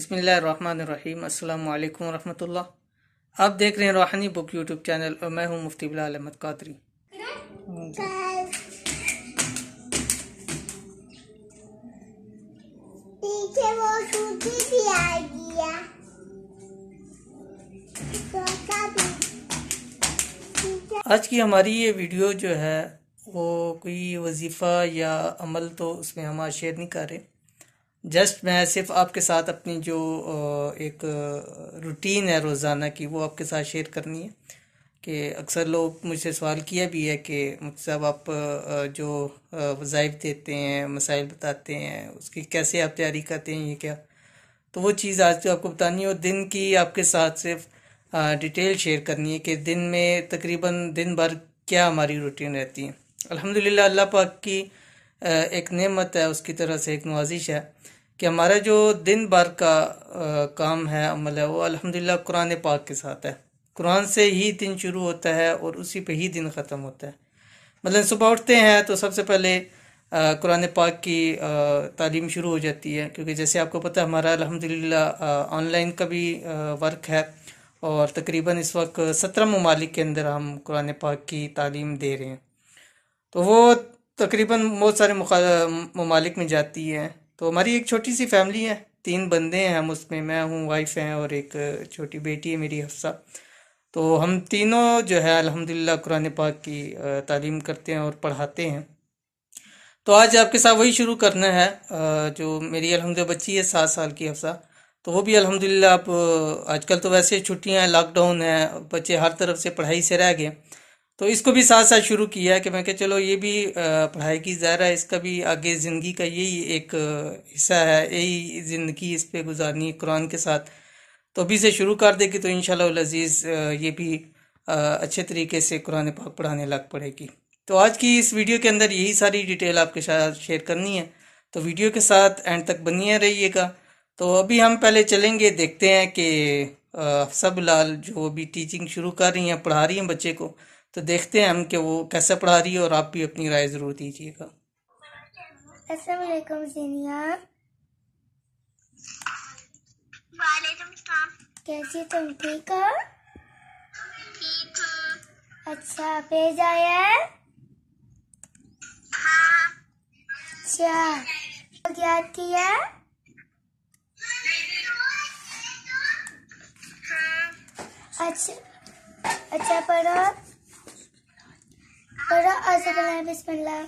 बिस्मिल्लाहिर्रहमानिर्रहीम। अस्सलामु अलैकुम वरहमतुल्लाह। आप देख रहे हैं रूहानी बुक यूट्यूब चैनल और मैं हूं मुफ्ती बिलाल अहमद कादरी। आज की हमारी ये वीडियो जो है वो कोई वजीफ़ा या अमल तो उसमें हम आज शेयर नहीं कर रहे। जस्ट मैं सिर्फ आपके साथ अपनी जो एक रूटीन है रोज़ाना की वो आपके साथ शेयर करनी है। कि अक्सर लोग मुझसे सवाल किया भी है कि मुफ्ती साहब आप जो वज़ाइफ देते हैं, मसाइल बताते हैं, उसकी कैसे आप तैयारी करते हैं, ये क्या। तो वो चीज़ आज तो आपको बतानी है और दिन की आपके साथ सिर्फ डिटेल शेयर करनी है कि दिन में तकरीबन दिन भर क्या हमारी रूटीन रहती है। अल्हम्दुलिल्लाह अल्लाह पाक की एक नेमत है, उसकी तरह से एक नवाजिश है कि हमारा जो दिन भर का काम है, अमल है, वो अल्हम्दुलिल्लाह कुरान पाक के साथ है। कुरान से ही दिन शुरू होता है और उसी पे ही दिन ख़त्म होता है। मतलब सुबह उठते हैं तो सबसे पहले कुरान पाक की तालीम शुरू हो जाती है, क्योंकि जैसे आपको पता है हमारा अल्हम्दुलिल्लाह ऑनलाइन का भी वर्क है और तकरीबन इस वक्त 17 ममालिक के अंदर हम कुरान पाक की तालीम दे रहे हैं। तो वो तकरीबन बहुत सारे ममालिक में जाती है। तो हमारी एक छोटी सी फैमिली है, 3 बंदे हैं हम उसमें, मैं हूँ, वाइफ हैं और एक छोटी बेटी है मेरी, हफ्सा। तो हम तीनों जो है अल्हम्दुलिल्लाह कुरान पाक की तालीम करते हैं और पढ़ाते हैं। तो आज आपके साथ वही शुरू करना है। जो मेरी अल्हम्दुलिल्लाह बच्ची है 7 साल की, हफ्सा, तो वो भी अल्हम्दुलिल्लाह अब आजकल तो वैसे छुट्टियां हैं, लॉकडाउन है, बच्चे हर तरफ से पढ़ाई से रह गए। तो इसको भी साथ साथ शुरू किया है कि मैं चलो ये भी पढ़ाई की ज़ाहिर है, इसका भी आगे ज़िंदगी का यही एक हिस्सा है, यही ज़िंदगी इस पे गुजारनी है कुरान के साथ। तो अभी से शुरू कर देगी तो इंशाल्लाह अज़ीज़ ये भी अच्छे तरीके से कुरान पाक पढ़ाने लग पड़ेगी। तो आज की इस वीडियो के अंदर यही सारी डिटेल आपके साथ शेयर करनी है, तो वीडियो के साथ एंड तक बनिए रहिएगा। तो अभी हम पहले चलेंगे, देखते हैं कि हफ्सा बिलाल जो अभी टीचिंग शुरू कर रही हैं, पढ़ा रही हैं बच्चे को, तो देखते हैं हम कि वो कैसे पढ़ा रही है और आप भी अपनी राय ज़रूर दीजिएगा। अस्सलाम वालेकुम सीनिया। वालेकुम सलाम। कैसी तुम ठीक हो? ठीक हूँ। अच्छा, पेज आया है? हाँ। अच्छा, याद किया? हाँ। अच्छा अच्छा, पढ़ो पढ़ो। औज़ुबिल्लाहि बिस्मिल्लाह।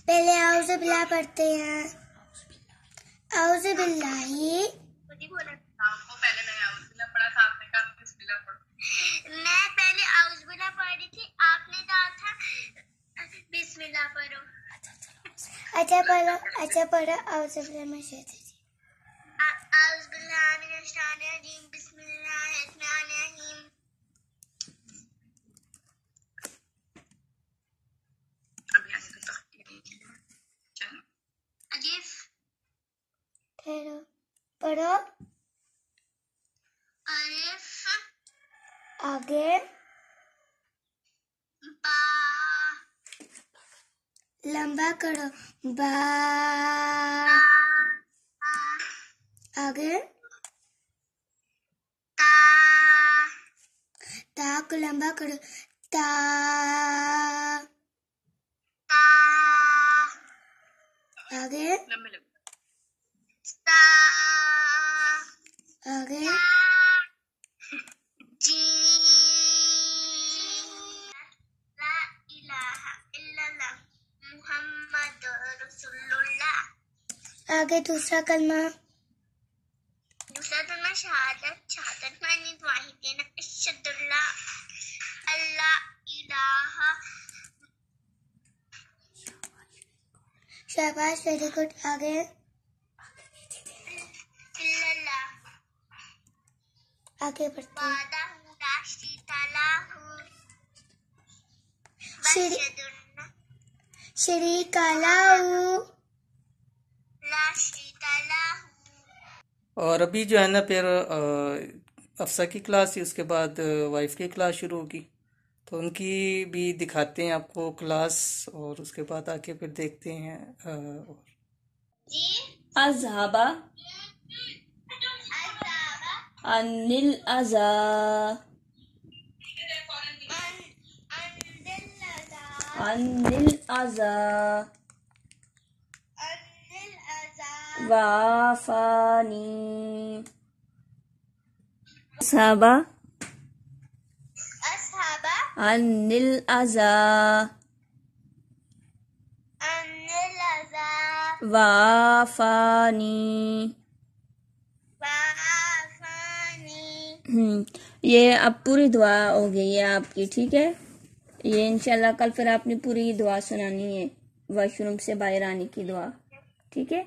पहले औज़ु बिल्लाह पढ़ते हैं। औज़ु बिल्लाहि। मैं पहले औज़ु बिल्लाह पढ़ रही थी, आपने कहा था बिस्मिल्लाह पढ़ो। अच्छा पढ़ो, अच्छा पढ़ो। औज़ु बिल्लाहि मिनश शैतानिर रजीम, बिस्मिल्लाहिर रहमानिर रहीम। ठहरो, पढ़ो। अलिफ, आगे बा, लंबा करो, बा, आगे ता, ता को लंबा करो, ता, ता, आगे ता, आगे जी, ला इलाहा इल्लल्लाह मुहम्मद रसूलुल्लाह। आगे दूसरा कलमा शहादत मानी वाहिदीन अशहदुल्ला अल्लाह इलाहा। शाबाश, वेरी गुड। आगे इल्लल्लाह, आगे बढ़ते हैं। शरीका लहू, और अभी जो है ना फिर अफसा की क्लास थी, उसके बाद वाइफ की क्लास शुरू होगी। तो उनकी भी दिखाते हैं आपको क्लास, और उसके बाद आके फिर देखते हैं। अज़हबा अनिल अज़ा अनिल अज़ा वाफानी अज़हबा अनिल अज़ा वाफानी। ये अब पूरी दुआ हो गई है आपकी, ठीक है। ये इंशाल्लाह कल फिर आपने पूरी दुआ सुनानी है, वॉशरूम से बाहर आने की दुआ, ठीक है।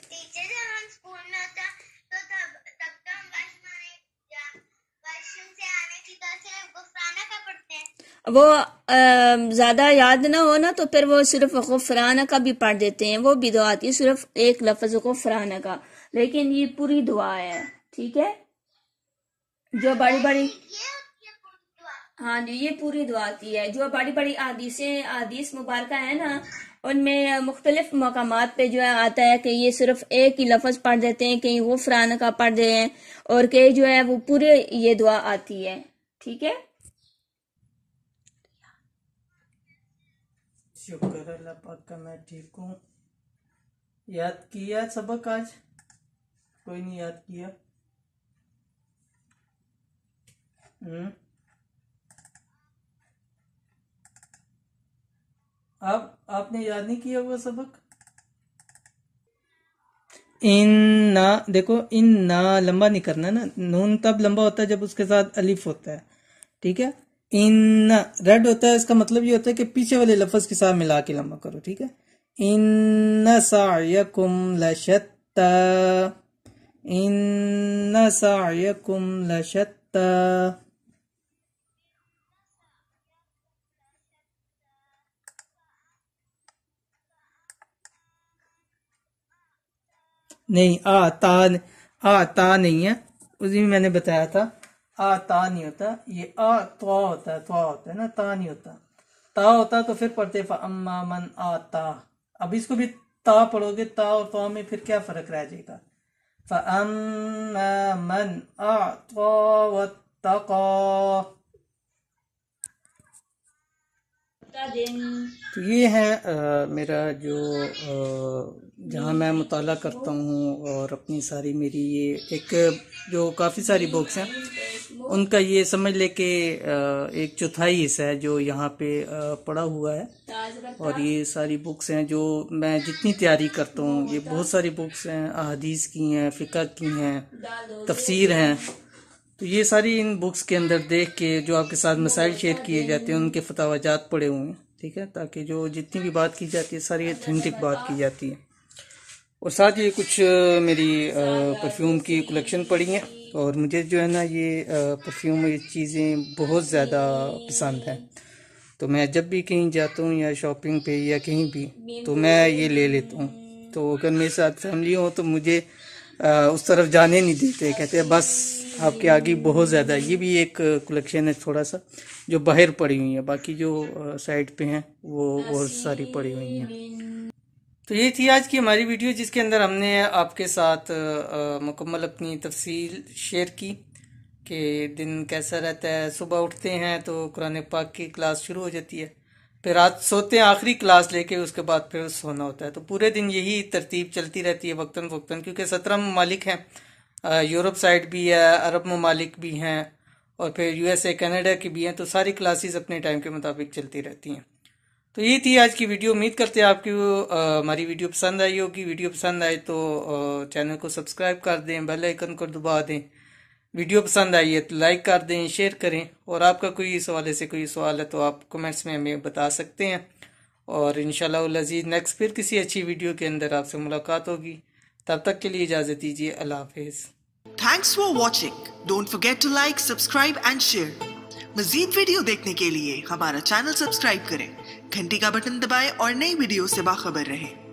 टीचर जब हम स्कूल में होता तो तब तो हम वॉशरूम से आने की दुआ से गुफराना का पढ़ते हैं। वो ज्यादा याद ना हो ना तो फिर वो सिर्फ गुफराना का भी पढ़ देते हैं, वो भी दुआ आती है सिर्फ एक लफ्ज गुफराना का, लेकिन ये पूरी दुआ है, ठीक है। जो बड़ी बड़ी, हाँ जी, ये पूरी दुआ आती है। जो बड़ी बड़ी हदीस मुबारक है ना, उनमें मुख्तलिफ मकामात पे जो है आता है कि ये सिर्फ एक ही लफ्ज पढ़ देते हैं, कहीं गुफराना का पढ़ दे हैं, और कहीं जो है वो पूरे ये दुआ आती है, ठीक है। शुक्र अल्लाह पाक का, मैं ठीक हूँ। याद किया सबक आज? कोई नहीं याद किया? आपने याद नहीं किया हुआ सबक? इन्ना, देखो इन्ना लंबा नहीं करना ना, नून तब लंबा होता है जब उसके साथ अलिफ होता है, ठीक है। इन्ना रेड होता है, इसका मतलब ये होता है कि पीछे वाले लफ्ज के साथ मिला के लंबा करो, ठीक है। इन्ना सायकुम लशत्ता, इन्ना सायकुम लशत्ता। नहीं, आता नहीं है, उसी में मैंने बताया था। आता नहीं होता, ये त्वा होता है, त्वा होता है ना, ता नहीं होता। ता होता तो फिर पढ़ते अम्मा मन आता। अब इसको भी ता पढ़ोगे, ता और त्वा में फिर क्या फर्क रह जाएगा? फअम्मा मन अअता वत्तका। तो ये है मेरा जो जहाँ मैं मुताला करता हूँ, और अपनी सारी मेरी ये एक जो काफ़ी सारी बुक्स हैं उनका ये समझ ले के एक चौथाई हिस्सा है जो यहाँ पे पड़ा हुआ है। और ये सारी बुक्स हैं जो मैं जितनी तैयारी करता हूँ, ये बहुत सारी बुक्स हैं, अहादीस की हैं, फ़िक़ह की हैं, तफसीर हैं। तो ये सारी इन बुक्स के अंदर देख के जो आपके साथ मसाइल शेयर किए जाते हैं उनके फतावाजात पड़े हुए हैं, ठीक है, ताकि जो जितनी भी बात की जाती है सारी ऑथेंटिक बात की जाती है। और साथ ये कुछ मेरी परफ्यूम की कलेक्शन पड़ी हैं, और मुझे जो है ना ये परफ्यूम, ये चीज़ें बहुत ज़्यादा पसंद हैं। तो मैं जब भी कहीं जाता हूँ या शॉपिंग पे या कहीं भी, तो मैं ये ले लेता हूँ। तो अगर मेरे साथ फैमिली हो तो मुझे उस तरफ जाने नहीं देते, कहते हैं बस आपके आगे बहुत ज़्यादा। ये भी एक कलेक्शन है थोड़ा सा जो बाहर पड़ी हुई है, बाकी जो साइड पे हैं वो बहुत सारी पड़ी हुई हैं। तो ये थी आज की हमारी वीडियो, जिसके अंदर हमने आपके साथ मुकम्मल अपनी तफसील शेयर की कि दिन कैसा रहता है। सुबह उठते हैं तो कुरान पाक की क्लास शुरू हो जाती है, फिर रात सोते हैं आखिरी क्लास लेके, उसके बाद फिर सोना होता है। तो पूरे दिन यही तरतीब चलती रहती है वक्तन फ़वक्तन, क्योंकि 17 ममालिक हैं, यूरोप साइड भी है, अरब ममालिक भी हैं, और फिर USA कनाडा की भी हैं। तो सारी क्लासेस अपने टाइम के मुताबिक चलती रहती हैं। तो ये थी आज की वीडियो। उम्मीद करते हैं आपकी हमारी वीडियो पसंद आई होगी। वीडियो पसंद आए तो चैनल को सब्सक्राइब कर दें, बेल आइकन को दबा दें। वीडियो पसंद आई है तो लाइक कर दें, शेयर करें। और आपका कोई इस हवाले से कोई सवाल है तो आप कमेंट्स में हमें बता सकते हैं। और इंशाल्लाह अज़ीज़ नेक्स्ट फिर किसी अच्छी वीडियो के अंदर आपसे मुलाकात होगी। तब तक के लिए इजाज़त दीजिए। अल्लाह हाफिज़। Thanks for watching. Don't forget to like, subscribe and share. मजीद वीडियो देखने के लिए हमारा चैनल सब्सक्राइब करें, घंटी का बटन दबाएं और नई वीडियो से बाखबर रहें।